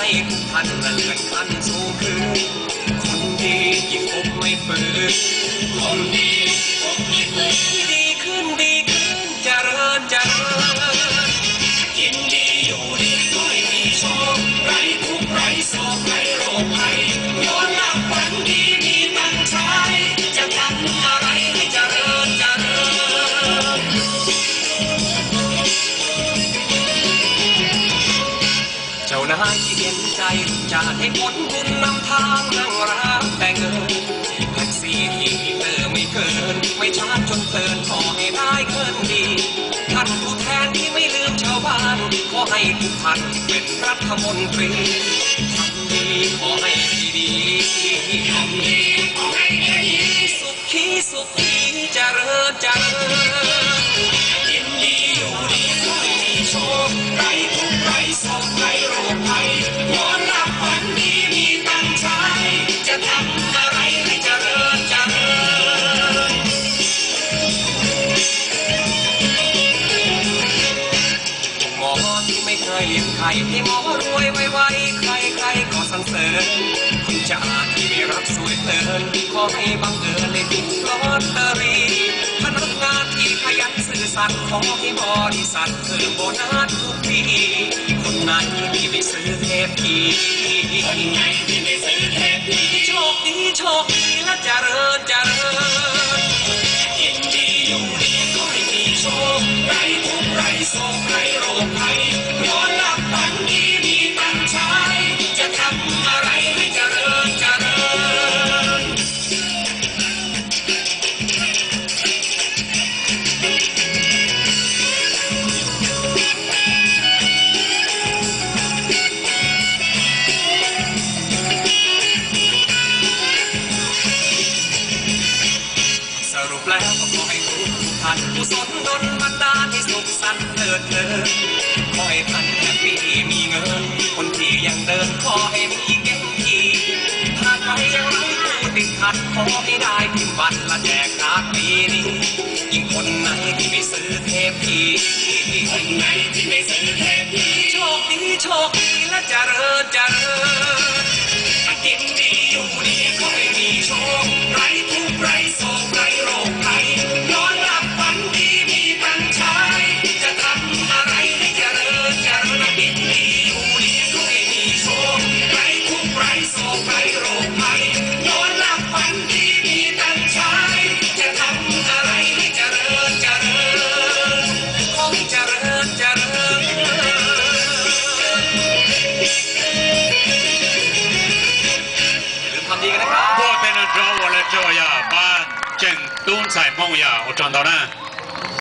ให้ทุกท่านนั้นเลื่อนขั้นสูงขึ้นคนดียิ่งพบไม่ฝืนคนดีพบไม่ฝืนดีขึ้นดีขึ้นเจริญเจริญกินดีอยู่ดีก็ไม่มีโชคไร้ทุกข์ไร้โศกไร้โรคภัยย้อนหลับฝันดีมีตั้งใจจะทำอะไรให้เจริญเจริญเจ้านายที่เห็นใจจะให้ผลบุญนำทางนั่งรับแต่เงินแท็กซี่ที่ไม่เกินไม่ช้าจนเกินขอให้ได้เงินดีท่านผู้แทนที่ไม่ลืมชาวบ้านขอให้ทุกท่านเป็นรัฐมนตรีทำดีขอให้ดีทำดีขอให้ดีสุขีสุขีเจริญเจริญยินดีอยู่ดีก็ไม่มีโชคไร้ทุกข์ไร้โศกไร้โรคภัยย้อนหลับฝันดีมีตั้งใจจะทำอะไรให้เจริญเจริญหมอที่ไม่เคยเลี้ยงไข่ให้หมอรวยไวๆใครๆก็สรรเสริญคุณจ่าที่ไม่รักสวยเพลินขอให้บังเอิญได้ถูกลอตเตอรี่พนักงานที่ขยันซื่อสัตย์ขอให้บริษัทเพิ่มโบนัสทุกปีคนไหนที่ไม่ซื้อเทปทีคนไหนที่ไม่ซื้อเทปทีโชคดีโชคดีและเจริญเจริญยินดีอยู่ดีก็ไม่มีโชคไร้ทุกข์ไร้โศกไร้โรคภัยย้อนหลับฝันดีมีตั้งใจจะทำอะไรให้เจริญเจริญสรุปแล้วก็ขอให้ทุกท่านกุศลดลบันดาลให้สุขสันต์เถิดเถิดขอให้ท่านแฮปปี้มีเงินคนที่ยังเดินขอให้มีเก่งทีถ้าใครยังไร้ผู้ติดขัดขอให้ได้พิมพ์บัตรและแจกการ์ดปีนี้ยิ่งคนไหนที่ไม่ซื้อเทปทีคนไหนที่ไม่ซื้อเทปทีโชคดีโชคดีและเจริญเจริญกินดีอยู่ดีก็ไม่มีโชคไร้ทุกข์ไร้โศกไร้โรคภัยย้อนหลับฝันดีมีตั้งใจจะทำอะไรให้เจริญเจริญกินดีอยู่ดีก็ไม่มีโชคไร้ทุกข์ไร้โศกไร้โรคภัยย้อนหลับฝันดีมีตั้งใจจะทำอะไรให้เจริญเจริญขอให้เจริญเจริญBåten drar och lägger jag bara 正东在梦呀，我撞到呢。